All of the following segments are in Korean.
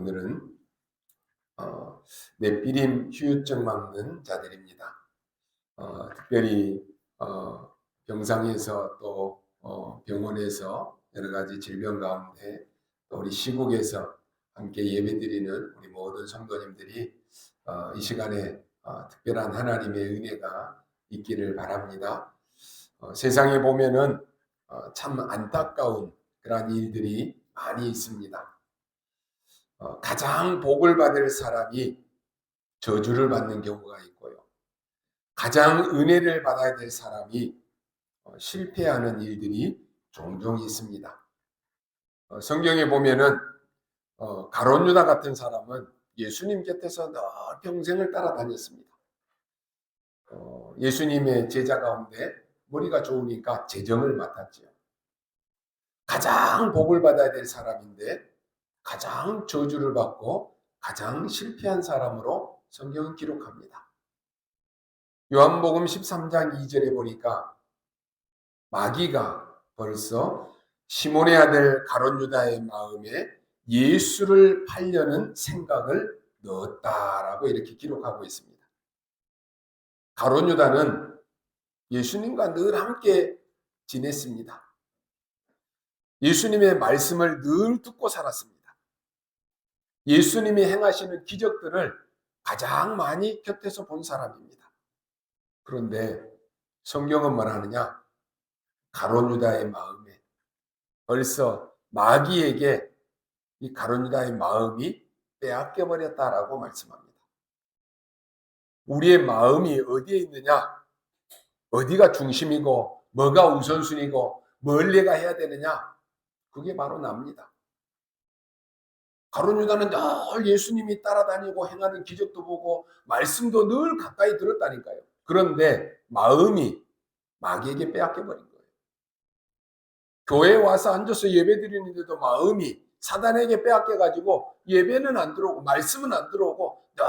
오늘은 뇌피림 후유증 막는 자들입니다. 특별히 병상에서 또 병원에서 여러 가지 질병 가운데 또 우리 시국에서 함께 예배드리는 우리 모든 성도님들이 이 시간에 특별한 하나님의 은혜가 있기를 바랍니다. 세상에 보면은 참 안타까운 그러한 일들이 많이 있습니다. 가장 복을 받을 사람이 저주를 받는 경우가 있고요. 가장 은혜를 받아야 될 사람이 실패하는 일들이 종종 있습니다. 성경에 보면은 가룟 유다 같은 사람은 예수님 곁에서 늘 평생을 따라다녔습니다. 예수님의 제자 가운데 머리가 좋으니까 재정을 맡았지요. 가장 복을 받아야 될 사람인데 가장 저주를 받고 가장 실패한 사람으로 성경은 기록합니다. 요한복음 13장 2절에 보니까 마귀가 벌써 시몬의 아들 가룟 유다의 마음에 예수를 팔려는 생각을 넣었다라고 이렇게 기록하고 있습니다. 가룟 유다는 예수님과 늘 함께 지냈습니다. 예수님의 말씀을 늘 듣고 살았습니다. 예수님이 행하시는 기적들을 가장 많이 곁에서 본 사람입니다. 그런데 성경은 뭐라느냐? 가룟 유다의 마음에 벌써 마귀에게 이 가룟 유다의 마음이 빼앗겨 버렸다라고 말씀합니다. 우리의 마음이 어디에 있느냐? 어디가 중심이고 뭐가 우선순위고 뭘 내가 해야 되느냐? 그게 바로 납니다. 가룟 유다는 늘 예수님이 따라다니고 행하는 기적도 보고 말씀도 늘 가까이 들었다니까요. 그런데 마음이 마귀에게 빼앗겨버린 거예요. 교회에 와서 앉아서 예배드리는데도 마음이 사단에게 빼앗겨가지고 예배는 안 들어오고 말씀은 안 들어오고 늘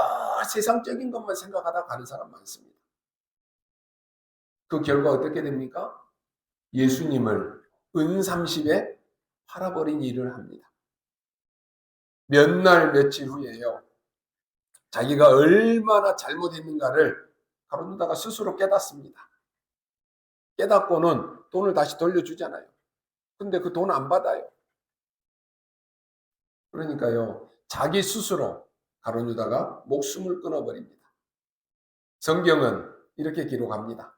세상적인 것만 생각하다 가는 사람 많습니다. 그 결과 어떻게 됩니까? 예수님을 은30에 팔아버린 일을 합니다. 몇 날 며칠 후에요. 자기가 얼마나 잘못했는가를 가룟 유다가 스스로 깨닫습니다. 깨닫고는 돈을 다시 돌려주잖아요. 근데 그 돈 안 받아요. 그러니까요, 자기 스스로 가룟 유다가 목숨을 끊어버립니다. 성경은 이렇게 기록합니다.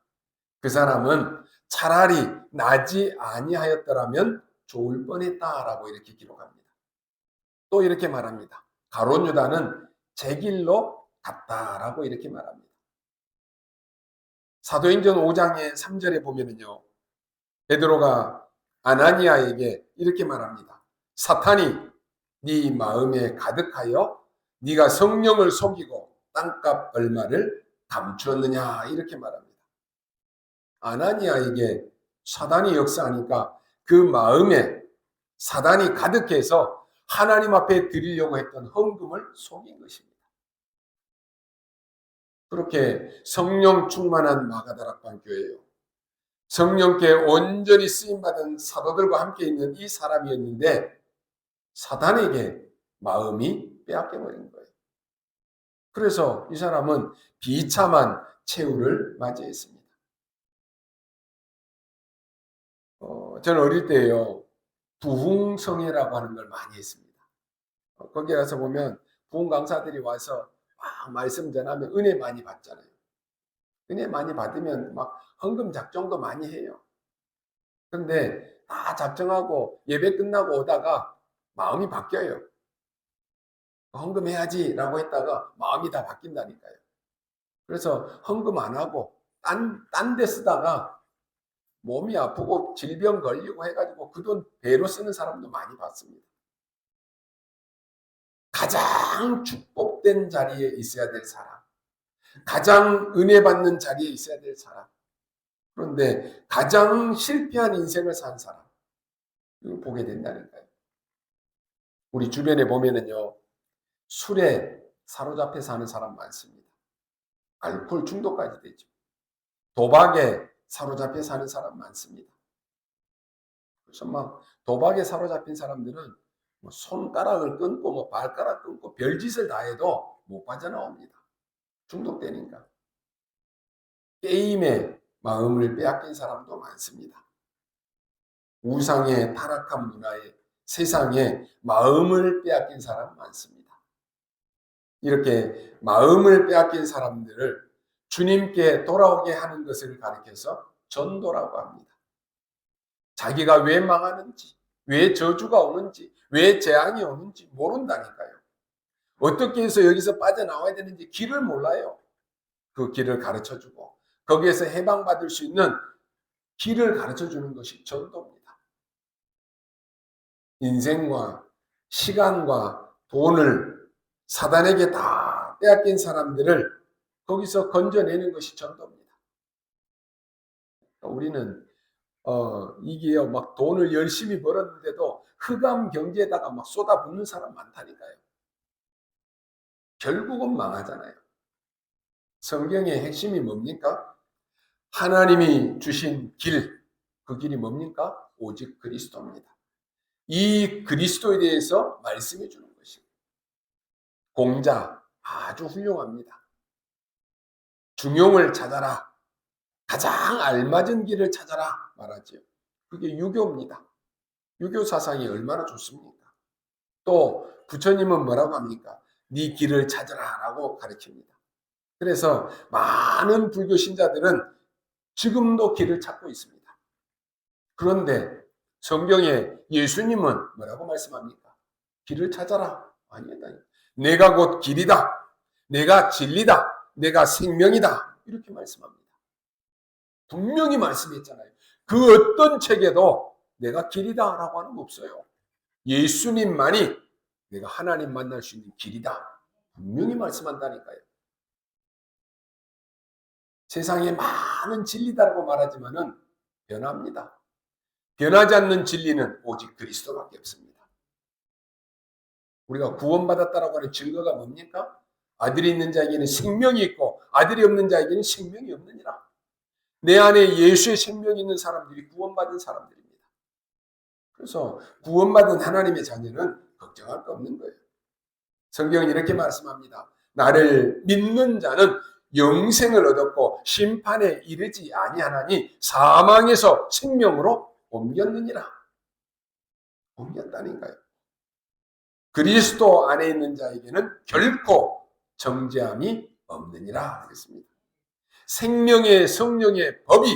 그 사람은 차라리 나지 아니하였더라면 좋을 뻔했다라고 이렇게 기록합니다. 또 이렇게 말합니다. 가룟 유다는 제 길로 갔다라고 이렇게 말합니다. 사도행전 5장의 3절에 보면은요, 베드로가 아나니아에게 이렇게 말합니다. 사탄이 네 마음에 가득하여 네가 성령을 속이고 땅값 얼마를 감추었느냐 이렇게 말합니다. 아나니아에게 사단이 역사하니까 그 마음에 사단이 가득해서 하나님 앞에 드리려고 했던 헌금을 속인 것입니다. 그렇게 성령 충만한 마가다락방 교회예요. 성령께 온전히 쓰임받은 사도들과 함께 있는 이 사람이었는데 사단에게 마음이 빼앗겨버린 거예요. 그래서 이 사람은 비참한 최후를 맞이했습니다. 저는 어릴 때요, 부흥성회라고 하는 걸 많이 했습니다. 거기에 가서 보면 부흥 강사들이 와서 막 말씀 전하면 은혜 많이 받잖아요. 은혜 많이 받으면 막 헌금 작정도 많이 해요. 그런데 다 작정하고 예배 끝나고 오다가 마음이 바뀌어요. 헌금해야지라고 했다가 마음이 다 바뀐다니까요. 그래서 헌금 안 하고 딴 데 쓰다가 몸이 아프고 질병 걸리고 해가지고 그 돈 배로 쓰는 사람도 많이 봤습니다. 가장 축복된 자리에 있어야 될 사람, 가장 은혜 받는 자리에 있어야 될 사람, 그런데 가장 실패한 인생을 산 사람, 이걸 보게 된다니까요. 우리 주변에 보면은요, 술에 사로잡혀 사는 사람 많습니다. 알코올 중독까지 되죠. 도박에 사로잡혀 사는 사람 많습니다. 그래서 막 도박에 사로잡힌 사람들은 뭐 손가락을 끊고 뭐 발가락 끊고 별짓을 다 해도 못 빠져나옵니다. 중독되니까. 게임에 마음을 빼앗긴 사람도 많습니다. 우상의 타락한 문화에 세상에 마음을 빼앗긴 사람 많습니다. 이렇게 마음을 빼앗긴 사람들을 주님께 돌아오게 하는 것을 가리켜서 전도라고 합니다. 자기가 왜 망하는지, 왜 저주가 오는지, 왜 재앙이 오는지 모른다니까요. 어떻게 해서 여기서 빠져나와야 되는지 길을 몰라요. 그 길을 가르쳐주고 거기에서 해방받을 수 있는 길을 가르쳐주는 것이 전도입니다. 인생과 시간과 돈을 사단에게 다 빼앗긴 사람들을 거기서 건져내는 것이 전도입니다. 우리는 이게요, 막 돈을 열심히 벌었는데도 흑암 경제에다가 막 쏟아붓는 사람 많다니까요. 결국은 망하잖아요. 성경의 핵심이 뭡니까? 하나님이 주신 길, 그 길이 뭡니까? 오직 그리스도입니다. 이 그리스도에 대해서 말씀해 주는 것입니다. 공자 아주 훌륭합니다. 중용을 찾아라. 가장 알맞은 길을 찾아라 말하죠. 그게 유교입니다. 유교 사상이 얼마나 좋습니까? 또 부처님은 뭐라고 합니까? 네 길을 찾아라 라고 가르칩니다. 그래서 많은 불교 신자들은 지금도 길을 찾고 있습니다. 그런데 성경에 예수님은 뭐라고 말씀합니까? 길을 찾아라. 아니다. 내가 곧 길이다. 내가 진리다. 내가 생명이다. 이렇게 말씀합니다. 분명히 말씀했잖아요. 그 어떤 책에도 내가 길이다 라고 하는 거 없어요. 예수님만이 내가 하나님 만날 수 있는 길이다. 분명히 말씀한다니까요. 세상에 많은 진리다라고 말하지만은 변합니다. 변하지 않는 진리는 오직 그리스도밖에 없습니다. 우리가 구원받았다라고 하는 증거가 뭡니까? 아들이 있는 자에게는 생명이 있고 아들이 없는 자에게는 생명이 없느니라. 내 안에 예수의 생명이 있는 사람들이 구원받은 사람들입니다. 그래서 구원받은 하나님의 자녀는 걱정할 거 없는 거예요. 성경은 이렇게 말씀합니다. 나를 믿는 자는 영생을 얻었고 심판에 이르지 아니하나니 사망에서 생명으로 옮겼느니라. 옮겼다니까요. 그리스도 안에 있는 자에게는 결코 정죄함이 없느니라 하겠습니다. 생명의 성령의 법이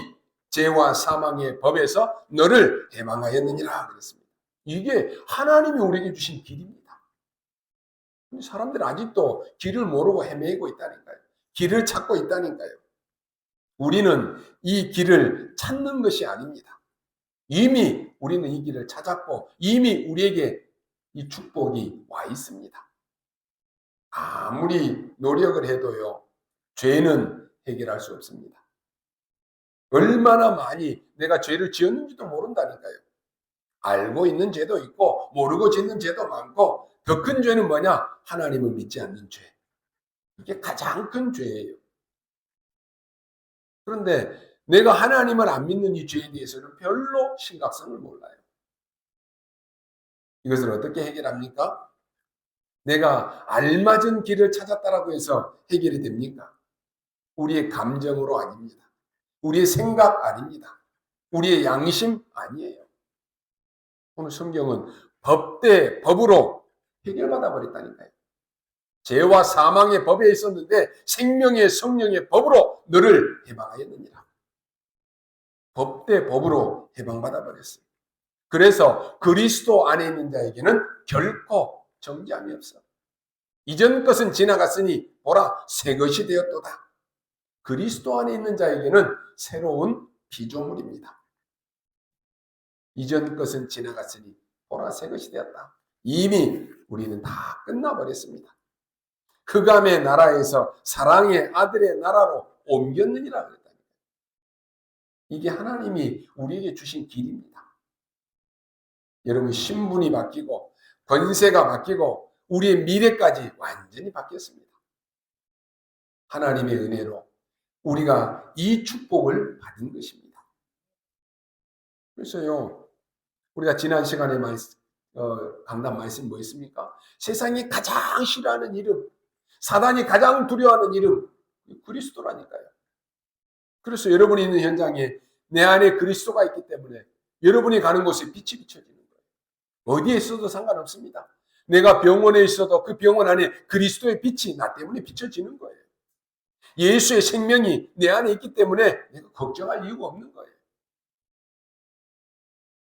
죄와 사망의 법에서 너를 해방하였느니라 그랬습니다. 이게 하나님이 우리에게 주신 길입니다. 사람들은 아직도 길을 모르고 헤매고 있다니까요. 길을 찾고 있다니까요. 우리는 이 길을 찾는 것이 아닙니다. 이미 우리는 이 길을 찾았고 이미 우리에게 이 축복이 와 있습니다. 아무리 노력을 해도요, 죄는 해결할 수 없습니다. 얼마나 많이 내가 죄를 지었는지도 모른다니까요. 알고 있는 죄도 있고 모르고 짓는 죄도 많고 더 큰 죄는 뭐냐? 하나님을 믿지 않는 죄. 이게 가장 큰 죄예요. 그런데 내가 하나님을 안 믿는 이 죄에 대해서는 별로 심각성을 몰라요. 이것을 어떻게 해결합니까? 내가 알맞은 길을 찾았다라고 해서 해결이 됩니까? 우리의 감정으로 아닙니다. 우리의 생각 아닙니다. 우리의 양심 아니에요. 오늘 성경은 법 대 법으로 해결받아 버렸다니까요. 죄와 사망의 법에 있었는데 생명의 성령의 법으로 너를 해방하였느니라. 법 대 법으로 해방받아 버렸어요. 그래서 그리스도 안에 있는 자에게는 결코 정죄함이 없어. 이전 것은 지나갔으니 보라 새 것이 되었도다. 그리스도 안에 있는 자에게는 새로운 피조물입니다. 이전 것은 지나갔으니 보라 새 것이 되었다. 이미 우리는 다 끝나버렸습니다. 흑암의 나라에서 사랑의 아들의 나라로 옮겼느니라 그랬다. 이게 하나님이 우리에게 주신 길입니다. 여러분 신분이 바뀌고 권세가 바뀌고 우리의 미래까지 완전히 바뀌었습니다. 하나님의 은혜로 우리가 이 축복을 받은 것입니다. 그래서요, 우리가 지난 시간에 강단 말씀 뭐 있습니까? 세상이 가장 싫어하는 이름, 사단이 가장 두려워하는 이름, 그리스도라니까요. 그래서 여러분이 있는 현장에 내 안에 그리스도가 있기 때문에 여러분이 가는 곳에 빛이 비춰지는 거예요. 어디에 있어도 상관없습니다. 내가 병원에 있어도 그 병원 안에 그리스도의 빛이 나 때문에 비춰지는 거예요. 예수의 생명이 내 안에 있기 때문에 내가 걱정할 이유가 없는 거예요.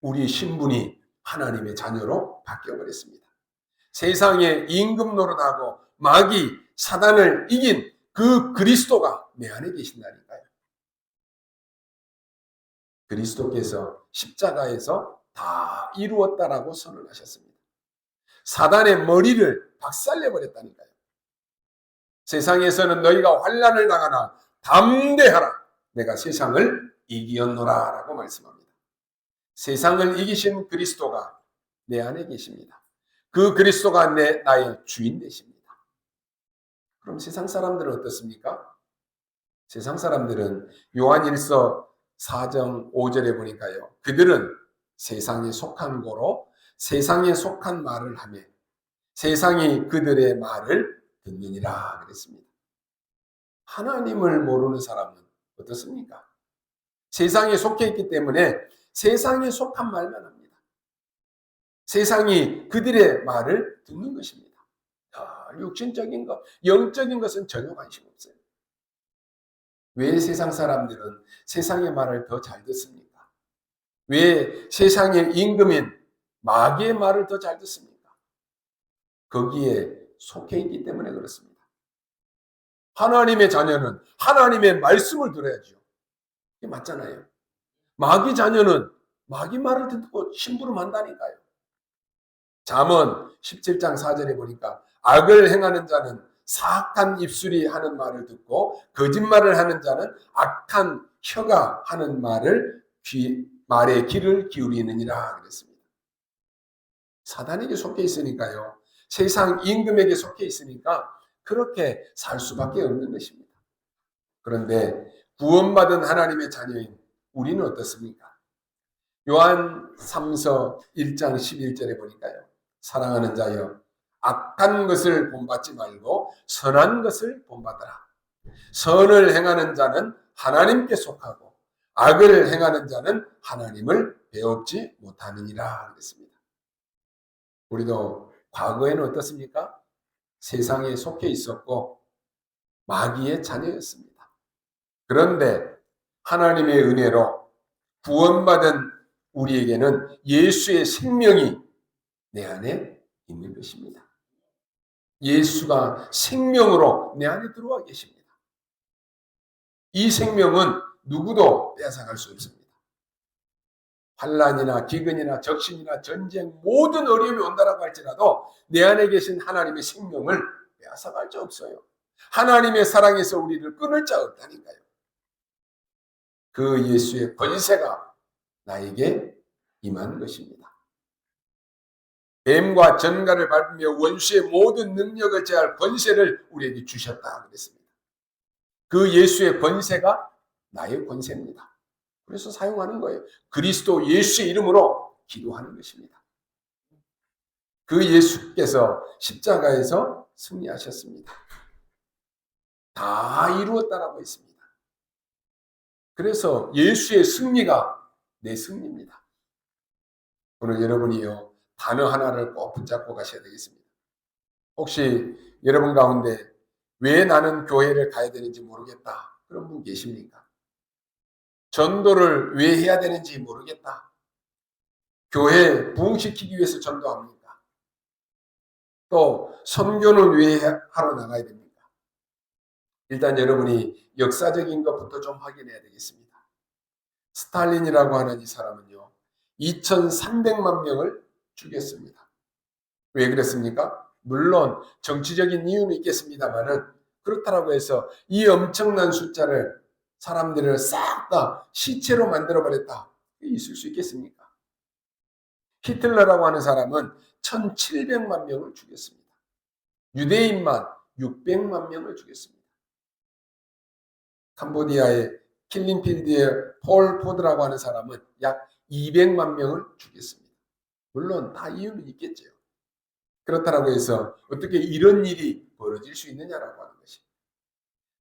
우리의 신분이 하나님의 자녀로 바뀌어버렸습니다. 세상에 임금 노릇하고 마귀, 사단을 이긴 그 그리스도가 내 안에 계신다니까요. 그리스도께서 십자가에서 다 이루었다라고 선언하셨습니다. 사단의 머리를 박살내버렸다니까요. 세상에서는 너희가 환난을 당하나 담대하라. 내가 세상을 이기었노라 라고 말씀합니다. 세상을 이기신 그리스도가 내 안에 계십니다. 그 그리스도가 나의 주인 되십니다. 그럼 세상 사람들은 어떻습니까? 세상 사람들은 요한일서 4장 5절에 보니까요. 그들은 세상에 속한 고로 세상에 속한 말을 하며 세상이 그들의 말을 듣느니라 그랬습니다. 하나님을 모르는 사람은 어떻습니까? 세상에 속해 있기 때문에 세상에 속한 말만 합니다. 세상이 그들의 말을 듣는 것입니다. 육신적인 것, 영적인 것은 전혀 관심 없어요. 왜 세상 사람들은 세상의 말을 더 잘 듣습니까? 왜 세상의 임금인 마귀의 말을 더 잘 듣습니까? 거기에 속해 있기 때문에 그렇습니다. 하나님의 자녀는 하나님의 말씀을 들어야죠. 이게 맞잖아요. 마귀 자녀는 마귀 말을 듣고 심부름한다니까요. 잠언 17장 4절에 보니까 악을 행하는 자는 사악한 입술이 하는 말을 듣고 거짓말을 하는 자는 악한 혀가 하는 말에 귀를 기울이느니라 그랬습니다. 사단에게 속해 있으니까요. 세상 임금에게 속해 있으니까 그렇게 살 수밖에 없는 것입니다. 그런데 구원받은 하나님의 자녀인 우리는 어떻습니까? 요한 3서 1장 11절에 보니까요. 사랑하는 자여 악한 것을 본받지 말고 선한 것을 본받아라. 선을 행하는 자는 하나님께 속하고 악을 행하는 자는 하나님을 배웁지 못하느니라 그랬습니다. 우리도 과거에는 어떻습니까? 세상에 속해 있었고 마귀의 자녀였습니다. 그런데 하나님의 은혜로 구원받은 우리에게는 예수의 생명이 내 안에 있는 것입니다. 예수가 생명으로 내 안에 들어와 계십니다. 이 생명은 누구도 빼앗아갈 수 없습니다. 환난이나 기근이나 적신이나 전쟁 모든 어려움이 온다라고 할지라도 내 안에 계신 하나님의 생명을 빼앗아갈 자 없어요. 하나님의 사랑에서 우리를 끊을 자 없다니까요. 그 예수의 권세가 나에게 임한 것입니다. 뱀과 전갈을 밟으며 원수의 모든 능력을 제할 권세를 우리에게 주셨다 그랬습니다. 그 예수의 권세가 나의 권세입니다. 그래서 사용하는 거예요. 그리스도 예수의 이름으로 기도하는 것입니다. 그 예수께서 십자가에서 승리하셨습니다. 다 이루었다라고 했습니다. 그래서 예수의 승리가 내 승리입니다. 오늘 여러분이요 단어 하나를 꼭 붙잡고 가셔야 되겠습니다. 혹시 여러분 가운데 왜 나는 교회를 가야 되는지 모르겠다 그런 분 계십니까? 전도를 왜 해야 되는지 모르겠다. 교회 부흥시키기 위해서 전도합니까? 또 선교는 왜 하러 나가야 됩니까? 일단 여러분이 역사적인 것부터 좀 확인해야 되겠습니다. 스탈린이라고 하는 이 사람은요 2300만 명을 죽였습니다. 왜 그랬습니까? 물론 정치적인 이유는 있겠습니다만은 그렇다고 해서 이 엄청난 숫자를 사람들을 싹 다 시체로 만들어버렸다. 있을 수 있겠습니까? 히틀러라고 하는 사람은 1700만 명을 죽였습니다. 유대인만 600만 명을 죽였습니다. 캄보디아의 킬링필드의 폴 포드라고 하는 사람은 약 200만 명을 죽였습니다. 물론 다 이유는 있겠죠. 그렇다고 해서 어떻게 이런 일이 벌어질 수 있느냐라고 하는 것입니다.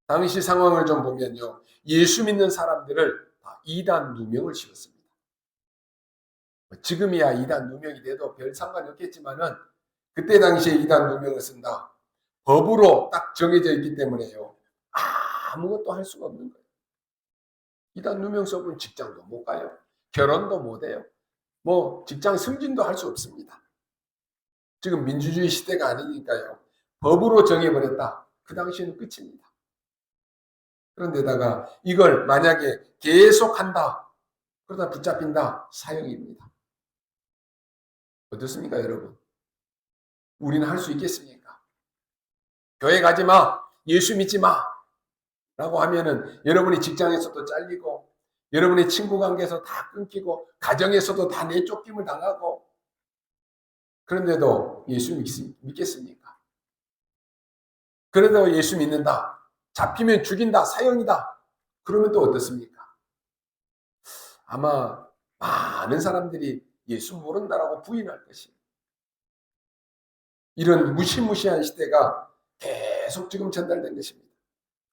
당시 상황을 좀 보면요. 예수 믿는 사람들을 다 이단 누명을 씌웠습니다. 지금이야 이단 누명이 돼도 별 상관이 없겠지만은 그때 당시에 이단 누명을 쓴다. 법으로 딱 정해져 있기 때문에요. 아무것도 할 수가 없는 거예요. 이단 누명 써보면 직장도 못 가요. 결혼도 못 해요. 뭐 직장 승진도 할 수 없습니다. 지금 민주주의 시대가 아니니까요. 법으로 정해버렸다. 그 당시에는 끝입니다. 그런데다가 이걸 만약에 계속한다. 그러다 붙잡힌다. 사형입니다. 어떻습니까, 여러분? 우리는 할 수 있겠습니까? 교회 가지 마. 예수 믿지 마. 라고 하면은 여러분이 직장에서도 잘리고 여러분의 친구 관계에서 다 끊기고 가정에서도 다 내쫓김을 당하고 그런데도 예수 믿겠습니까? 그래도 예수 믿는다. 잡히면 죽인다. 사형이다. 그러면 또 어떻습니까? 아마 많은 사람들이 예수 모른다라고 부인할 것입니다. 이런 무시무시한 시대가 계속 지금 전달된 것입니다.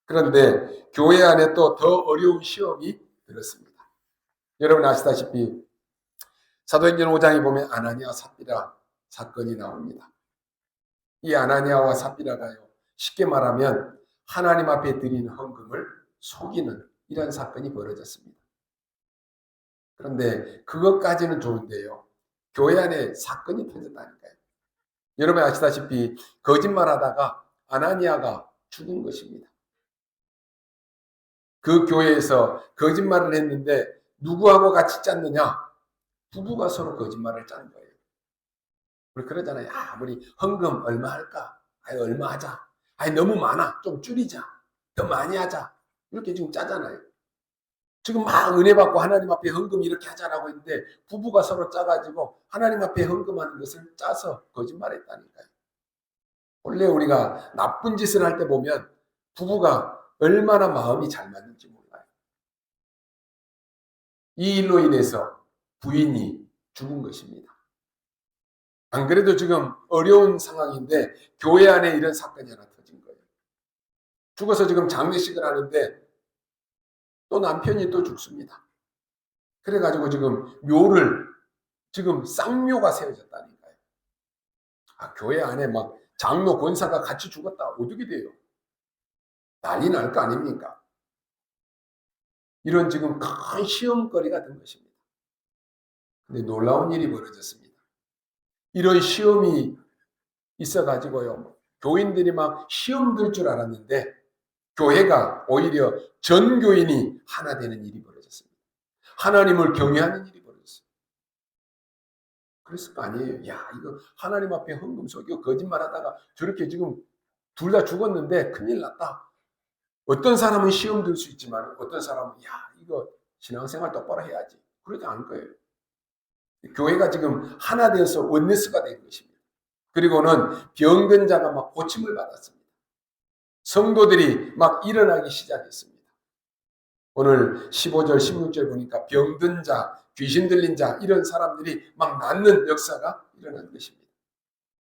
그런데 교회 안에 또 더 어려운 시험이 들었습니다. 여러분 아시다시피 사도행전 5장에 보면 아나니아 삽비라 사건이 나옵니다. 이 아나니아와 삽비라가요. 쉽게 말하면 하나님 앞에 드린 헌금을 속이는 이런 사건이 벌어졌습니다. 그런데 그것까지는 좋은데요. 교회 안에 사건이 터졌다니까요. 여러분 아시다시피 거짓말하다가 아나니아가 죽은 것입니다. 그 교회에서 거짓말을 했는데 누구하고 같이 짰느냐? 부부가 서로 거짓말을 짠 거예요. 우리 그러잖아요. 우리 헌금 얼마 할까? 얼마 하자. 너무 많아. 좀 줄이자. 더 많이 하자. 이렇게 지금 짜잖아요. 지금 막 은혜 받고 하나님 앞에 헌금 이렇게 하자라고 했는데 부부가 서로 짜가지고 하나님 앞에 헌금하는 것을 짜서 거짓말했다니까요. 원래 우리가 나쁜 짓을 할 때 보면 부부가 얼마나 마음이 잘 맞는지 몰라요. 이 일로 인해서 부인이 죽은 것입니다. 안 그래도 지금 어려운 상황인데 교회 안에 이런 사건이 하나 터진 거예요. 죽어서 지금 장례식을 하는데 또 남편이 또 죽습니다. 그래가지고 지금 묘를 지금 쌍묘가 세워졌다니까요. 교회 안에 막 장로 권사가 같이 죽었다. 어떻게 돼요? 난리 날 거 아닙니까? 이런 지금 큰 시험거리가 된 것입니다. 근데 놀라운 일이 벌어졌습니다. 이런 시험이 있어가지고요. 교인들이 막 시험 들 줄 알았는데 교회가 오히려 전 교인이 하나 되는 일이 벌어졌습니다. 하나님을 경외하는 일이 벌어졌어요. 그랬을 거 아니에요. 이거 하나님 앞에 헌금 속이고 거짓말하다가 저렇게 지금 둘 다 죽었는데 큰일 났다. 어떤 사람은 시험 들 수 있지만 어떤 사람은 이거 신앙생활 똑바로 해야지. 그러지 않을 거예요. 교회가 지금 하나 되어서 원네스가 된 것입니다. 그리고는 병든 자가 막 고침을 받았습니다. 성도들이 막 일어나기 시작했습니다. 오늘 15절, 16절 보니까 병든 자, 귀신 들린 자 이런 사람들이 막 낫는 역사가 일어난 것입니다.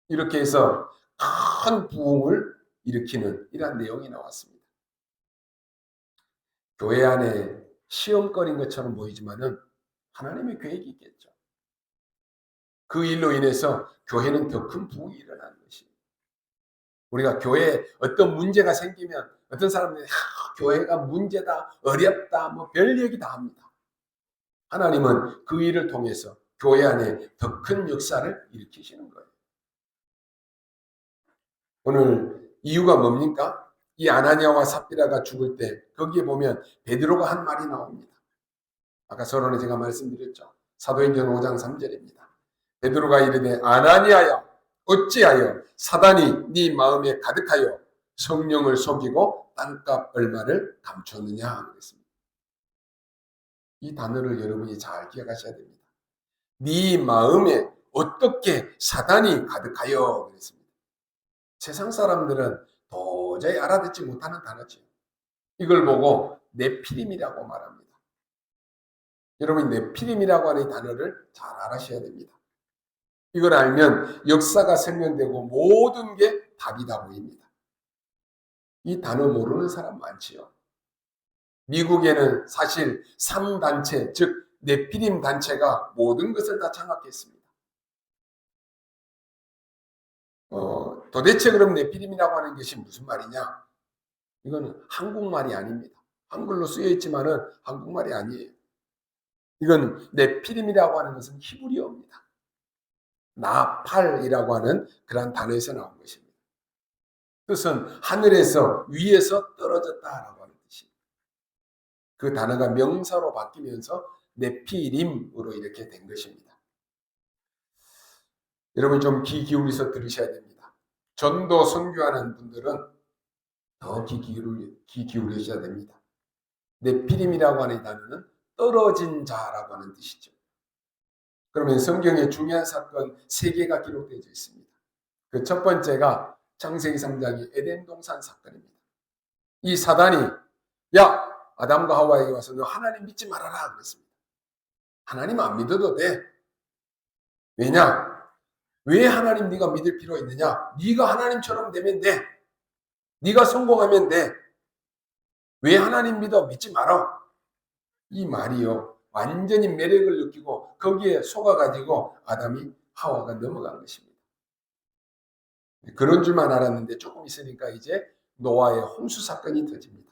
이렇게 해서 큰 부흥을 일으키는 이러한 내용이 나왔습니다. 교회 안에 시험거리인 것처럼 보이지만은 하나님의 계획이 있겠죠. 그 일로 인해서 교회는 더 큰 부흥이 일어나는 것입니다. 우리가 교회에 어떤 문제가 생기면 어떤 사람들이 교회가 문제다, 어렵다, 뭐 별 얘기 다 합니다. 하나님은 그 일을 통해서 교회 안에 더 큰 역사를 일으키시는 거예요. 오늘 이유가 뭡니까? 이 아나니아와 삽비라가 죽을 때 거기에 보면 베드로가 한 말이 나옵니다. 아까 서론에 제가 말씀드렸죠. 사도행전 5장 3절입니다. 베드로가 이르되 아나니아야 어찌하여 사단이 네 마음에 가득하여 성령을 속이고 땅값 얼마를 감췄느냐 그랬습니다. 이 단어를 여러분이 잘 기억하셔야 됩니다. 네 마음에 어떻게 사단이 가득하여 그랬습니다. 세상 사람들은 도저히 알아듣지 못하는 단어죠. 이걸 보고 네피림이라고 말합니다. 여러분이 네피림이라고 하는 이 단어를 잘 알아셔야 됩니다. 이걸 알면 역사가 설명되고 모든 게 답이다 보입니다. 이 단어 모르는 사람 많지요. 미국에는 사실 3단체, 즉 네피림 단체가 모든 것을 다 장악했습니다. 도대체 그럼 네피림이라고 하는 것이 무슨 말이냐? 이거는 한국말이 아닙니다. 한글로 쓰여 있지만은 한국말이 아니에요. 이건 네피림이라고 하는 것은 히브리어입니다. 나팔이라고 하는 그런 단어에서 나온 것입니다. 뜻은 하늘에서 위에서 떨어졌다라고 하는 뜻입니다. 그 단어가 명사로 바뀌면서 네피림으로 이렇게 된 것입니다. 여러분 좀 귀 기울여서 들으셔야 됩니다. 전도 선교하는 분들은 더 귀 기울이셔야 됩니다. 네피림이라고 하는 단어는 떨어진 자라고 하는 뜻이죠. 그러면 성경에 중요한 사건 3개가 기록되어 있습니다. 그 첫 번째가 창세기 3장의 에덴 동산 사건입니다. 이 사단이 야 아담과 하와에게 와서 너 하나님 믿지 말아라 그랬습니다. 하나님 안 믿어도 돼. 왜냐? 왜 하나님 네가 믿을 필요 있느냐? 네가 하나님처럼 되면 돼. 네가 성공하면 돼. 왜 하나님 믿어? 믿지 말아. 이 말이요. 완전히 매력을 느끼고 거기에 속아가지고 아담이 하와가 넘어간 것입니다. 그런 줄만 알았는데 조금 있으니까 이제 노아의 홍수 사건이 터집니다.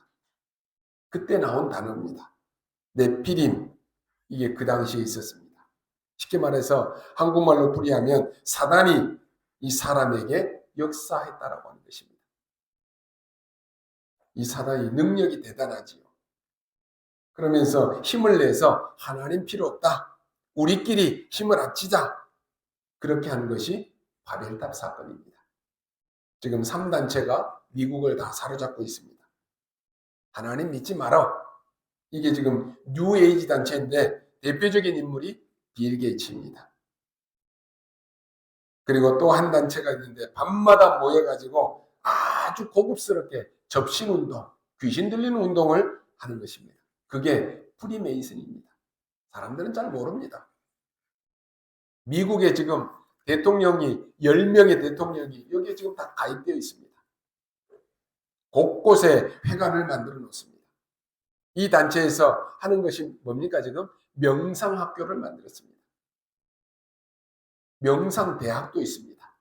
그때 나온 단어입니다. 네피림. 이게 그 당시에 있었습니다. 쉽게 말해서 한국말로 풀이하면 사단이 이 사람에게 역사했다라고 하는 것입니다. 이 사단이 능력이 대단하지요. 그러면서 힘을 내서 하나님 필요 없다. 우리끼리 힘을 합치자. 그렇게 하는 것이 바벨탑 사건입니다. 지금 3단체가 미국을 다 사로잡고 있습니다. 하나님 믿지 말아. 이게 지금 뉴에이지 단체인데 대표적인 인물이 빌 게이츠입니다. 그리고 또 한 단체가 있는데 밤마다 모여가지고 아주 고급스럽게 접신운동, 귀신 들리는 운동을 하는 것입니다. 그게 프리메이슨입니다. 사람들은 잘 모릅니다. 미국에 지금 대통령이 10명의 대통령이 여기에 지금 다 가입되어 있습니다. 곳곳에 회관을 만들어 놓습니다. 이 단체에서 하는 것이 뭡니까? 지금 명상학교를 만들었습니다. 명상대학도 있습니다.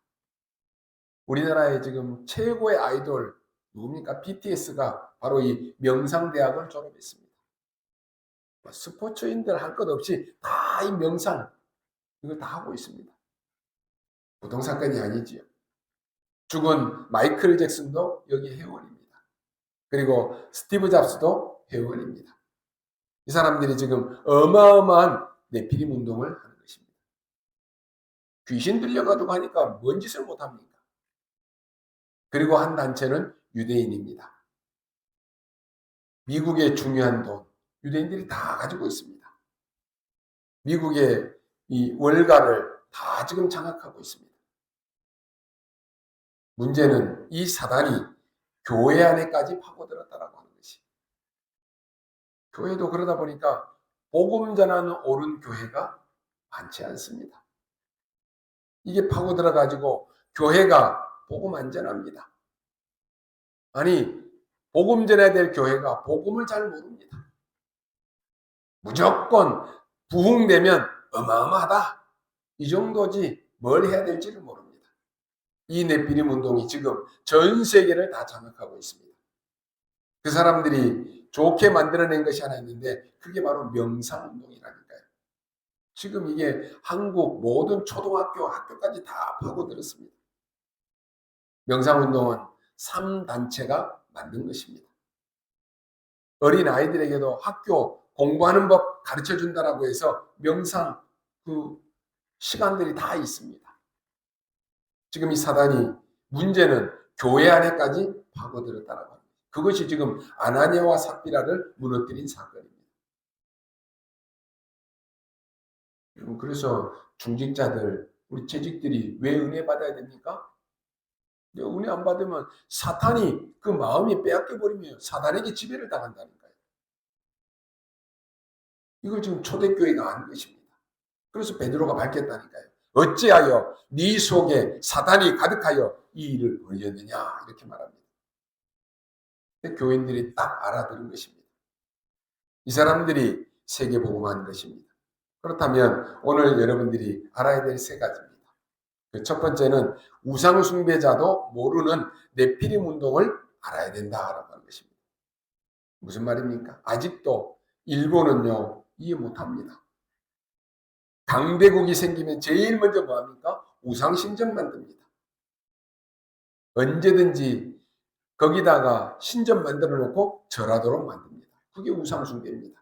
우리나라의 지금 최고의 아이돌 누굽니까? BTS가 바로 이 명상대학을 졸업했습니다. 스포츠인들 할 것 없이 다 이 명상 이걸 다 하고 있습니다. 보통 사건이 아니지요. 죽은 마이클 잭슨도 여기 회원입니다. 그리고 스티브 잡스도 회원입니다. 이 사람들이 지금 어마어마한 네피림 운동을 하는 것입니다. 귀신 들려가지고 하니까 뭔 짓을 못합니까? 그리고 한 단체는 유대인입니다. 미국의 중요한 돈, 유대인들이 다 가지고 있습니다. 미국의 이 월가를 다 지금 장악하고 있습니다. 문제는 이 사단이 교회 안에까지 파고들었다라고 하는 것이. 교회도 그러다 보니까 복음 전하는 옳은 교회가 많지 않습니다. 이게 파고들어 가지고 교회가 복음 안 전합니다. 아니 복음 전해야 될 교회가 복음을 잘 모릅니다. 무조건 부흥되면 어마어마하다. 이 정도지 뭘 해야 될지를 모릅니다. 이 네피림 운동이 지금 전 세계를 다 장악하고 있습니다. 그 사람들이 좋게 만들어낸 것이 하나 있는데 그게 바로 명상운동이라니까요. 지금 이게 한국 모든 초등학교, 학교까지 다 파고들었습니다. 명상운동은 3단체가 만든 것입니다. 어린 아이들에게도 학교 공부하는 법 가르쳐 준다라고 해서 명상 그 시간들이 다 있습니다. 지금 이 사단이 문제는 교회 안에까지 파고들었다라고 합니다. 그것이 지금 아나니아와 삽비라를 무너뜨린 사건입니다. 그래서 중직자들, 우리 재직들이 왜 은혜 받아야 됩니까? 은혜 안 받으면 사탄이 그 마음이 빼앗겨버리면 사단에게 지배를 당한다니까요. 이걸 지금 초대교회가 아는 것입니다. 그래서 베드로가 밝혔다니까요. 어찌하여 네 속에 사단이 가득하여 이 일을 벌였느냐 이렇게 말합니다. 교인들이 딱 알아들은 것입니다. 이 사람들이 세계복음화한 것입니다. 그렇다면 오늘 여러분들이 알아야 될 세 가지입니다. 첫 번째는 우상숭배자도 모르는 네피림 운동을 알아야 된다라고 하는 것입니다. 무슨 말입니까? 아직도 일본은요 이해 못합니다. 강대국이 생기면 제일 먼저 뭐합니까? 우상신전 만듭니다. 언제든지 거기다가 신전 만들어 놓고 절하도록 만듭니다. 그게 우상숭배입니다.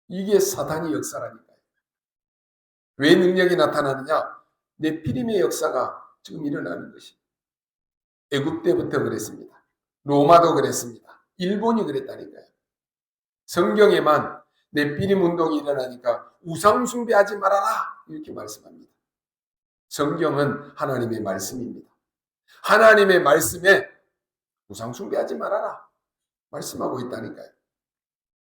이게 사단의 역사라니까요. 왜 능력이 나타나느냐? 네피림의 역사가 지금 일어나는 것입니다. 애굽 때부터 그랬습니다. 로마도 그랬습니다. 일본이 그랬다니까요. 성경에만 네피림 운동이 일어나니까 우상숭배하지 말아라 이렇게 말씀합니다. 성경은 하나님의 말씀입니다. 하나님의 말씀에 우상숭배하지 말아라 말씀하고 있다니까요.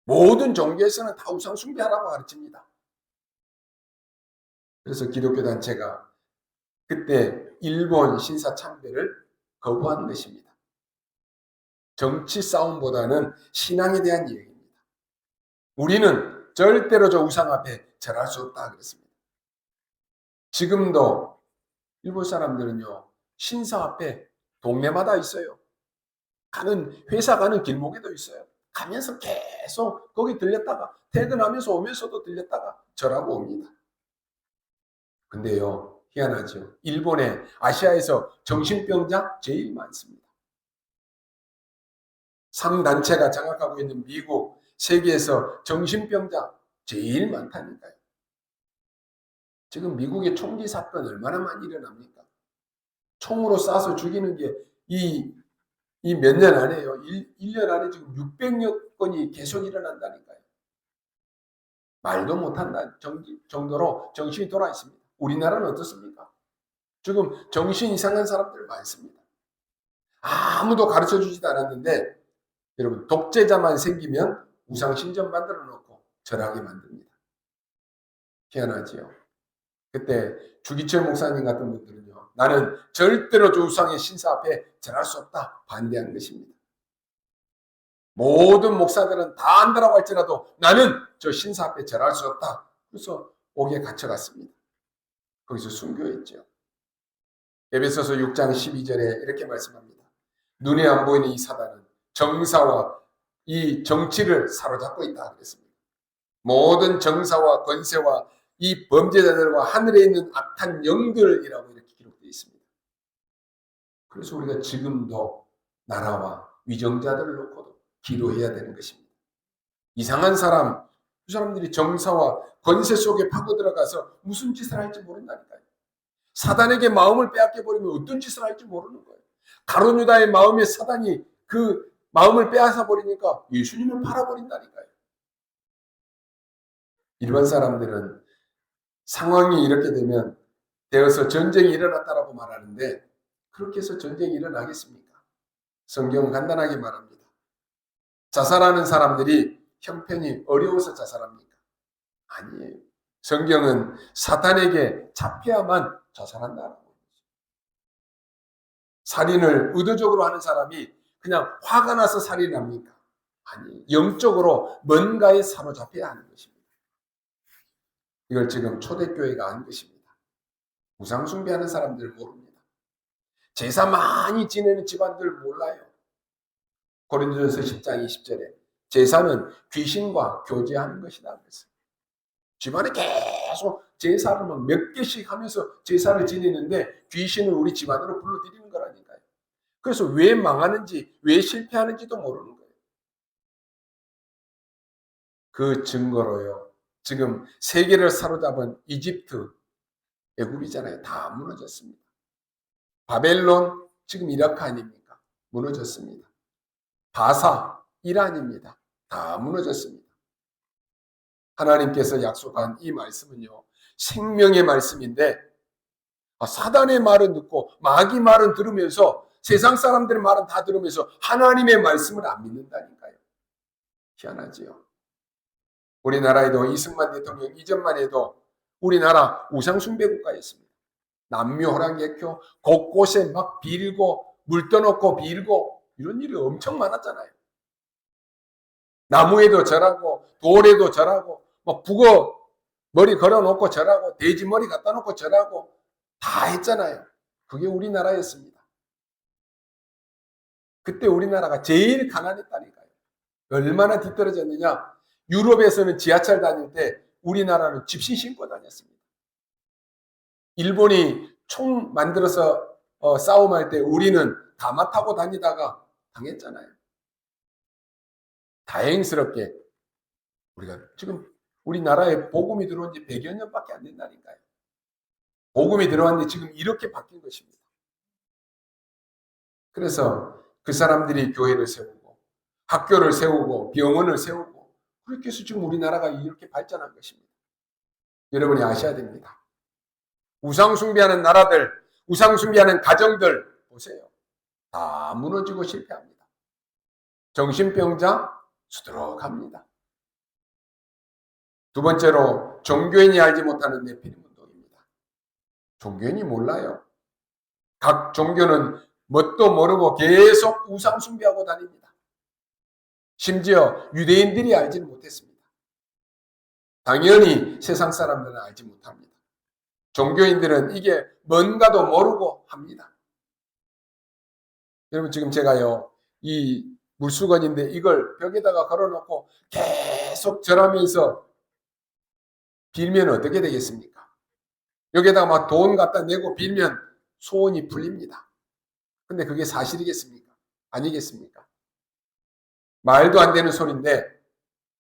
모든 종교에서는 다 우상숭배하라고 가르칩니다. 그래서 기독교 단체가 그때 일본 신사 참배를 거부한 것입니다. 정치 싸움보다는 신앙에 대한 이야기입니다. 우리는 절대로 저 우상 앞에 절할 수 없다 그랬습니다. 지금도 일본 사람들은요 신사 앞에 동네마다 있어요. 회사 가는 길목에도 있어요. 가면서 계속 거기 들렸다가 퇴근하면서 오면서도 들렸다가 절하고 옵니다. 근데요 희한하죠. 일본에 아시아에서 정신병자 제일 많습니다. 3단체가 장악하고 있는 미국, 세계에서 정신병자 제일 많다니까요. 지금 미국의 총기 사건 얼마나 많이 일어납니까? 총으로 쏴서 죽이는 게 이 몇 년 안에요. 1년 안에 지금 600여 건이 계속 일어난다니까요. 말도 못한다 정도로 정신이 돌아 있습니다. 우리나라는 어떻습니까? 지금 정신 이상한 사람들 많습니다. 아무도 가르쳐 주지도 않았는데 여러분 독재자만 생기면 우상신전 만들어 놓고 절하게 만듭니다. 희한하지요. 그때 주기철 목사님 같은 분들은요. 나는 절대로 저 우상의 신사 앞에 절할 수 없다. 반대한 것입니다. 모든 목사들은 다 안다라고 할지라도 나는 저 신사 앞에 절할 수 없다. 그래서 옥에 갇혀갔습니다. 거기서 순교했죠. 에베소서 6장 12절에 이렇게 말씀합니다. 눈에 안 보이는 이 사단은 정사와 이 정치를 사로잡고 있다 그랬습니다. 모든 정사와 권세와 이 범죄자들과 하늘에 있는 악한 영들이라고 이렇게 기록되어 있습니다. 그래서 우리가 지금도 나라와 위정자들을 놓고도 기도해야 되는 것입니다. 이상한 사람, 그 사람들이 정사와 권세 속에 파고 들어가서 무슨 짓을 할지 모른다니까요. 사단에게 마음을 빼앗겨버리면 어떤 짓을 할지 모르는 거예요. 가룟 유다의 마음에 사단이 그 마음을 빼앗아 버리니까 예수님을 팔아버린다니까요. 일반 사람들은 상황이 이렇게 되어서 전쟁이 일어났다라고 말하는데 그렇게 해서 전쟁이 일어나겠습니까? 성경은 간단하게 말합니다. 자살하는 사람들이 형편이 어려워서 자살합니까? 아니에요. 성경은 사탄에게 잡혀야만 자살한다라고 합니다. 살인을 의도적으로 하는 사람이 그냥 화가 나서 살인합니까? 아니에요. 영적으로 뭔가에 사로잡혀야 하는 것입니다. 이걸 지금 초대교회가 한 것입니다. 우상숭배하는 사람들 모릅니다. 제사 많이 지내는 집안들 몰라요. 고린도전서 10장 20절에 제사는 귀신과 교제하는 것이다 그랬어요. 집안에 계속 제사를 몇 개씩 하면서 제사를 지내는데 귀신을 우리 집안으로 불러들이는 거라니까요. 그래서 왜 망하는지 왜 실패하는지도 모르는 거예요. 그 증거로요. 지금 세계를 사로잡은 이집트, 애굽이잖아요. 다 무너졌습니다. 바벨론, 지금 이라크 아닙니까? 무너졌습니다. 바사, 이란입니다. 다 무너졌습니다. 하나님께서 약속한 이 말씀은요. 생명의 말씀인데 사단의 말은 듣고 마귀 말은 들으면서 세상 사람들의 말은 다 들으면서 하나님의 말씀을 안 믿는다니까요. 희한하지요. 우리나라에도 이승만 대통령 이전만 해도 우리나라 우상숭배 국가였습니다. 남묘호랑개교 곳곳에 막 빌고 물 떠놓고 빌고 이런 일이 엄청 많았잖아요. 나무에도 절하고 돌에도 절하고 뭐 북어 머리 걸어놓고 절하고 돼지 머리 갖다 놓고 절하고 다 했잖아요. 그게 우리나라였습니다. 그때 우리나라가 제일 가난했다니까요. 얼마나 뒤떨어졌느냐. 유럽에서는 지하철 다닐 때 우리나라는 집신 신고 다녔습니다. 일본이 총 만들어서 싸움할 때 우리는 가마 타고 다니다가 당했잖아요. 다행스럽게 우리가 지금 우리나라에 복음이 들어온 지 100여 년밖에 안 된다니까요. 복음이 들어왔는데 지금 이렇게 바뀐 것입니다. 그래서 그 사람들이 교회를 세우고 학교를 세우고 병원을 세우고 그렇게 해서 지금 우리나라가 이렇게 발전한 것입니다. 여러분이 아셔야 됩니다. 우상숭배하는 나라들, 우상숭배하는 가정들 보세요. 다 무너지고 실패합니다. 정신병자 수두룩합니다. 두 번째로 종교인이 알지 못하는 네피림 운동입니다. 종교인이 몰라요. 각 종교는 뭣도 모르고 계속 우상숭배하고 다닙니다. 심지어 유대인들이 알지는 못했습니다. 당연히 세상 사람들은 알지 못합니다. 종교인들은 이게 뭔가도 모르고 합니다. 여러분 지금 제가요 이 물수건인데 이걸 벽에다가 걸어놓고 계속 절하면서 빌면 어떻게 되겠습니까? 여기에다가 막 돈 갖다 내고 빌면 소원이 풀립니다. 근데 그게 사실이겠습니까? 아니겠습니까? 말도 안 되는 소리인데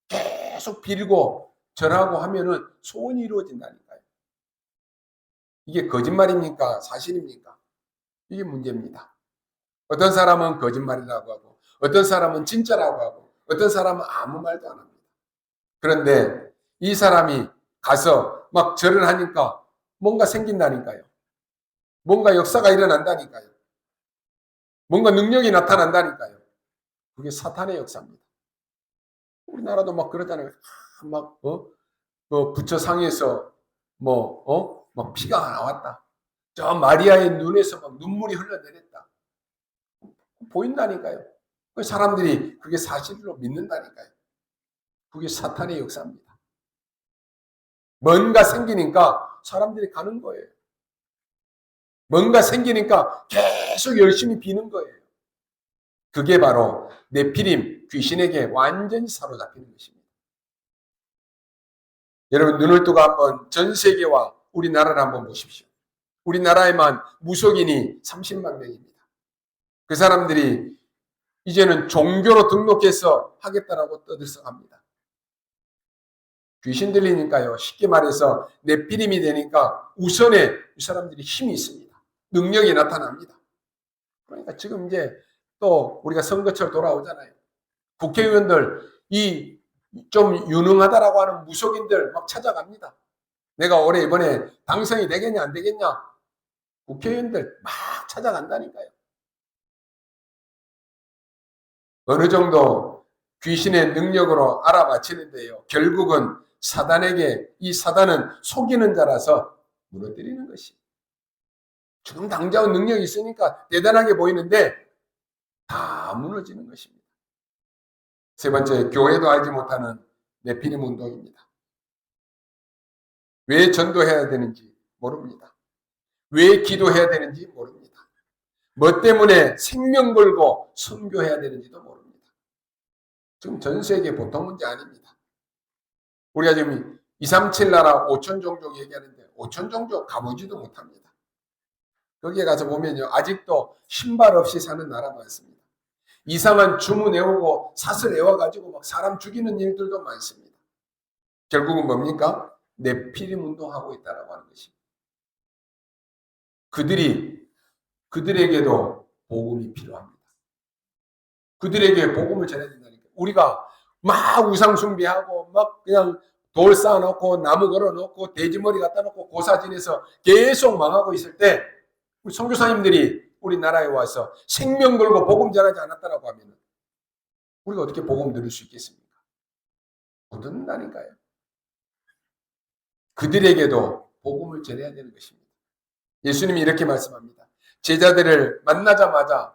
계속 빌고 절하고 하면은 소원이 이루어진다니까요. 이게 거짓말입니까? 사실입니까? 이게 문제입니다. 어떤 사람은 거짓말이라고 하고 어떤 사람은 진짜라고 하고 어떤 사람은 아무 말도 안 합니다. 그런데 이 사람이 가서 막 절을 하니까 뭔가 생긴다니까요. 뭔가 역사가 일어난다니까요. 뭔가 능력이 나타난다니까요. 그게 사탄의 역사입니다. 우리나라도 막 그러잖아요. 막 부처 상에서 막 피가 나왔다. 저 마리아의 눈에서 막 눈물이 흘러내렸다. 보인다니까요. 사람들이 그게 사실로 믿는다니까요. 그게 사탄의 역사입니다. 뭔가 생기니까 사람들이 가는 거예요. 뭔가 생기니까 계속 열심히 비는 거예요. 그게 바로 네피림 귀신에게 완전히 사로잡히는 것입니다. 여러분 눈을 뜨고 한번 전 세계와 우리나라를 한번 보십시오. 우리나라에만 무속인이 30만 명입니다. 그 사람들이 이제는 종교로 등록해서 하겠다라고 떠들썩합니다. 귀신 들리니까요. 쉽게 말해서 네피림이 되니까 우선에 이 사람들이 힘이 있습니다. 능력이 나타납니다. 그러니까 지금 이제 또 우리가 선거철 돌아오잖아요. 국회의원들 이 좀 유능하다라고 하는 무속인들 막 찾아갑니다. 내가 올해 이번에 당선이 되겠냐 안 되겠냐 국회의원들 막 찾아간다니까요. 어느 정도 귀신의 능력으로 알아맞히는데요. 결국은 사단에게 이 사단은 속이는 자라서 무너뜨리는 것이. 지금 당장은 능력이 있으니까 대단하게 보이는데 다 무너지는 것입니다. 세 번째, 교회도 알지 못하는 네피림 운동입니다. 왜 전도해야 되는지 모릅니다. 왜 기도해야 되는지 모릅니다. 뭐 때문에 생명 걸고 선교해야 되는지도 모릅니다. 지금 전 세계 보통 문제 아닙니다. 우리가 지금 237 나라 5천 종족 얘기하는데 5천 종족 가보지도 못합니다. 거기에 가서 보면요. 아직도 신발 없이 사는 나라 많습니다. 이상한 주문 외우고 사슬 외워가지고 막 사람 죽이는 일들도 많습니다. 결국은 뭡니까? 네피림 운동하고 있다라고 하는 것입니다. 그들에게도 복음이 필요합니다. 그들에게 복음을 전해야 된다니까. 우리가 막 우상숭배하고 막 그냥 돌 쌓아놓고 나무 걸어놓고 돼지머리 갖다 놓고 고사 지내서 계속 망하고 있을 때 우리 선교사님들이 우리나라에 와서 생명 걸고 복음 전하지 않았다라고 하면 우리가 어떻게 복음 들을 수 있겠습니까? 못 듣는다니까요. 그들에게도 복음을 전해야 되는 것입니다. 예수님이 이렇게 말씀합니다. 제자들을 만나자마자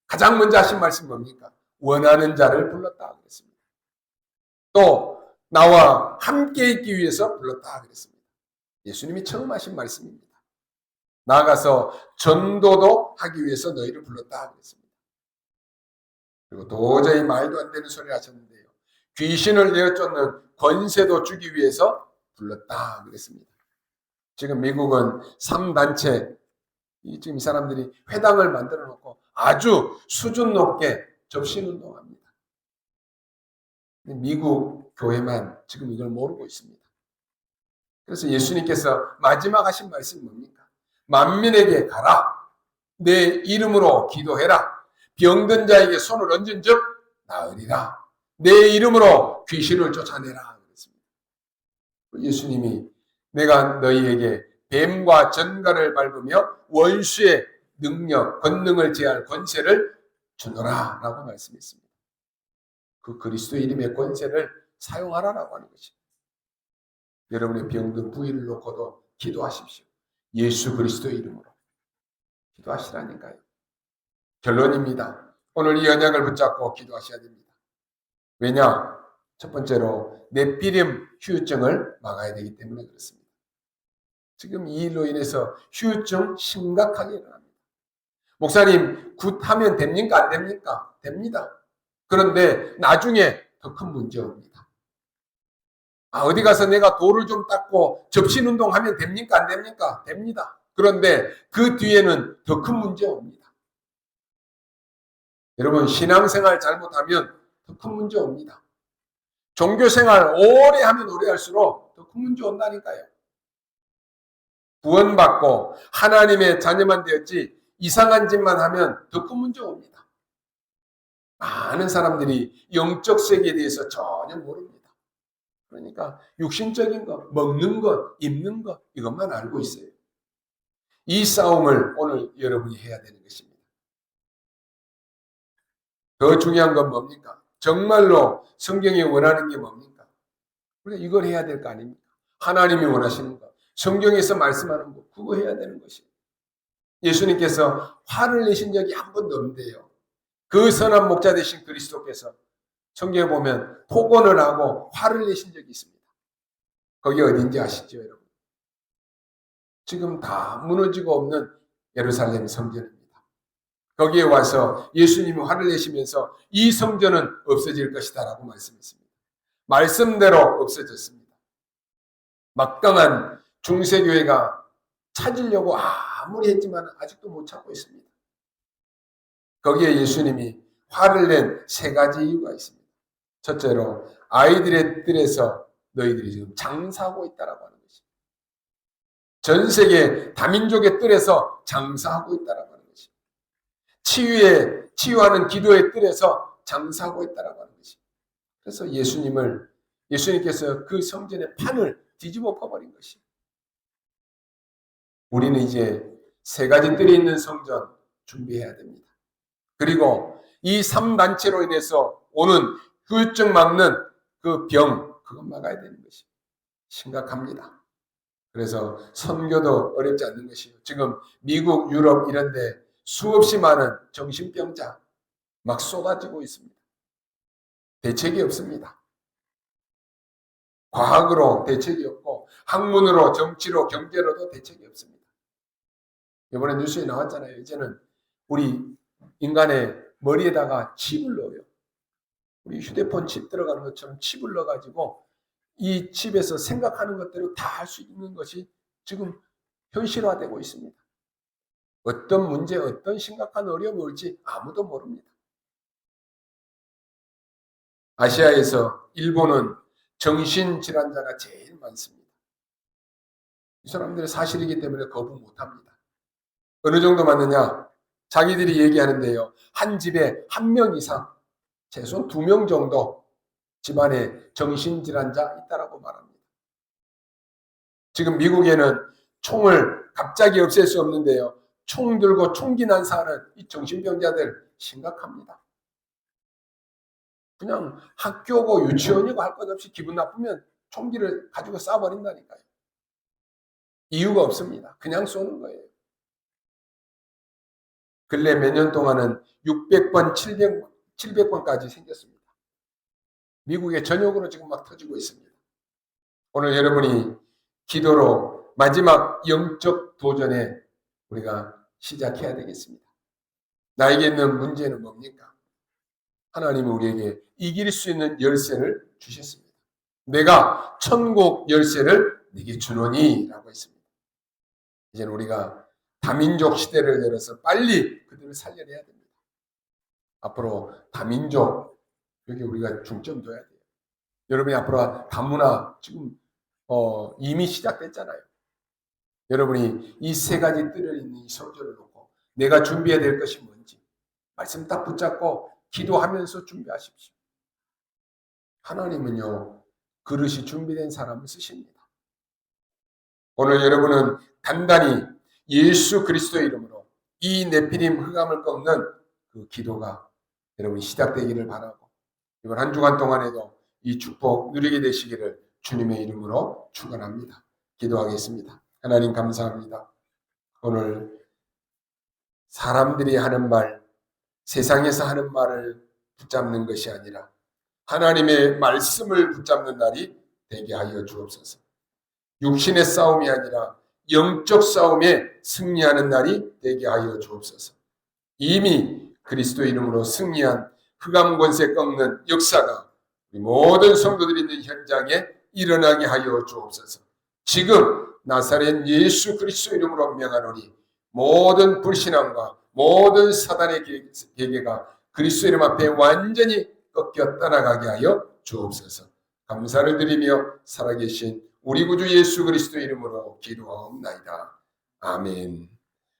가장 먼저 하신 말씀 뭡니까? 원하는 자를 불렀다 그랬습니다. 또 나와 함께 있기 위해서 불렀다 그랬습니다. 예수님이 처음 하신 말씀입니다. 나아가서 전도도 하기 위해서 너희를 불렀다 그랬습니다. 그리고 도저히 말도 안 되는 소리를 하셨는데요. 귀신을 내어쫓는 권세도 주기 위해서 불렀다 그랬습니다. 지금 미국은 3단체, 지금 이 사람들이 회당을 만들어 놓고 아주 수준 높게 접신운동합니다. 미국 교회만 지금 이걸 모르고 있습니다. 그래서 예수님께서 마지막 하신 말씀이 뭡니까? 만민에게 가라. 내 이름으로 기도해라. 병든 자에게 손을 얹은 즉 나으리라. 내 이름으로 귀신을 쫓아내라. 그랬습니다. 예수님이 내가 너희에게 뱀과 전갈을 밟으며 원수의 능력, 권능을 제할 권세를 주노라 라고 말씀했습니다. 그 그리스도 이름의 권세를 사용하라라고 하는 것입니다. 여러분의 병든 부위를 놓고도 기도하십시오. 예수 그리스도의 이름으로 기도하시라니까요. 결론입니다. 오늘 이 언약을 붙잡고 기도하셔야 됩니다. 왜냐? 첫 번째로 뇌피림 후유증을 막아야 되기 때문에 그렇습니다. 지금 이 일로 인해서 후유증 심각하게 일어납니다. 목사님 굿하면 됩니까? 안 됩니까? 됩니다. 그런데 나중에 더 큰 문제 옵니다. 어디 가서 내가 돌을 좀 닦고 접신운동하면 됩니까? 안 됩니까? 됩니다. 그런데 그 뒤에는 더 큰 문제 옵니다. 여러분 신앙생활 잘못하면 더 큰 문제 옵니다. 종교생활 오래 하면 오래 할수록 더 큰 문제 온다니까요. 구원받고 하나님의 자녀만 되었지 이상한 짓만 하면 더 큰 문제 옵니다. 많은 사람들이 영적 세계에 대해서 전혀 모릅니다. 그러니까 육신적인 것, 먹는 것, 입는 것 이것만 알고 있어요. 이 싸움을 오늘 여러분이 해야 되는 것입니다. 더 중요한 건 뭡니까? 정말로 성경이 원하는 게 뭡니까? 우리가 이걸 해야 될 거 아닙니까? 하나님이 원하시는 것, 성경에서 말씀하는 것, 그거 해야 되는 것이에요. 예수님께서 화를 내신 적이 한 번도 없는데요. 그 선한 목자 되신 그리스도께서 성경에 보면 폭언을 하고 화를 내신 적이 있습니다. 거기 어딘지 아시죠, 여러분? 지금 다 무너지고 없는 예루살렘 성전입니다. 거기에 와서 예수님이 화를 내시면서 이 성전은 없어질 것이다 라고 말씀했습니다. 말씀대로 없어졌습니다. 막강한 중세교회가 찾으려고 아무리 했지만 아직도 못 찾고 있습니다. 거기에 예수님이 화를 낸 세 가지 이유가 있습니다. 첫째로 아이들의 뜰에서 너희들이 지금 장사하고 있다라고 하는 것입니다. 전 세계 다민족의 뜰에서 장사하고 있다라고 하는 것입니다. 치유하는 기도의 뜰에서 장사하고 있다라고 하는 것입니다. 그래서 예수님께서 그 성전의 판을 뒤집어 엎어버린 것입니다. 우리는 이제 세 가지 뜰이 있는 성전 준비해야 됩니다. 그리고 이 3단체로 인해서 오는 후유증 막는 그 병, 그것 막아야 되는 것이 심각합니다. 그래서 선교도 어렵지 않는 것이요. 지금 미국, 유럽 이런 데 수없이 많은 정신병자 막 쏟아지고 있습니다. 대책이 없습니다. 과학으로 대책이 없고 학문으로, 정치로, 경제로도 대책이 없습니다. 이번에 뉴스에 나왔잖아요. 이제는 우리 인간의 머리에다가 칩을 넣어요. 우리 휴대폰 칩 들어가는 것처럼 칩을 넣어가지고 이 칩에서 생각하는 것대로 다 할 수 있는 것이 지금 현실화되고 있습니다. 어떤 문제, 어떤 심각한 어려움이 올지 아무도 모릅니다. 아시아에서 일본은 정신질환자가 제일 많습니다. 이 사람들의 사실이기 때문에 거부 못합니다. 어느 정도 많느냐? 자기들이 얘기하는데요. 한 집에 한 명 이상, 최소한 2명 정도 집안에 정신질환자 있다라고 말합니다. 지금 미국에는 총을 갑자기 없앨 수 없는데요. 총 들고 총기 난사하는 이 정신병자들 심각합니다. 그냥 학교고 유치원이고 할 것 없이 기분 나쁘면 총기를 가지고 쏴버린다니까요. 이유가 없습니다. 그냥 쏘는 거예요. 근래 몇 년 동안은 600번, 700번까지 생겼습니다. 미국의 전역으로 지금 막 터지고 있습니다. 오늘 여러분이 기도로 마지막 영적 도전에 우리가 시작해야 되겠습니다. 나에게 있는 문제는 뭡니까? 하나님은 우리에게 이길 수 있는 열쇠를 주셨습니다. 내가 천국 열쇠를 네게 주노니 라고 했습니다. 이제는 우리가 다민족 시대를 열어서 빨리 그들을 살려내야 됩니다. 앞으로 다민족 여기 우리가 중점 둬야 돼요. 여러분이 앞으로 다문화 지금 이미 시작됐잖아요. 여러분이 이 세 가지 뜰에 있는 이 성전을 놓고 내가 준비해야 될 것이 뭔지 말씀 딱 붙잡고 기도하면서 준비하십시오. 하나님은요, 그릇이 준비된 사람을 쓰십니다. 오늘 여러분은 단단히 예수 그리스도의 이름으로 이 네피림 흑암을 꺾는 그 기도가 여러분이 시작되기를 바라고 이번 한 주간 동안에도 이 축복 누리게 되시기를 주님의 이름으로 축원합니다. 기도하겠습니다. 하나님 감사합니다. 오늘 사람들이 하는 말, 세상에서 하는 말을 붙잡는 것이 아니라 하나님의 말씀을 붙잡는 날이 되게 하여 주옵소서. 육신의 싸움이 아니라 영적 싸움에 승리하는 날이 되게 하여 주옵소서. 이미 그리스도 이름으로 승리한 흑암 권세 꺾는 역사가 우리 모든 성도들이 있는 현장에 일어나게 하여 주옵소서. 지금 나사렛 예수 그리스도 이름으로 명하노니 모든 불신앙과 모든 사단의 계계가 그리스도 이름 앞에 완전히 꺾여 떠나가게 하여 주옵소서. 감사를 드리며 살아계신 우리 구주 예수 그리스도 이름으로 기도하옵나이다. 아멘.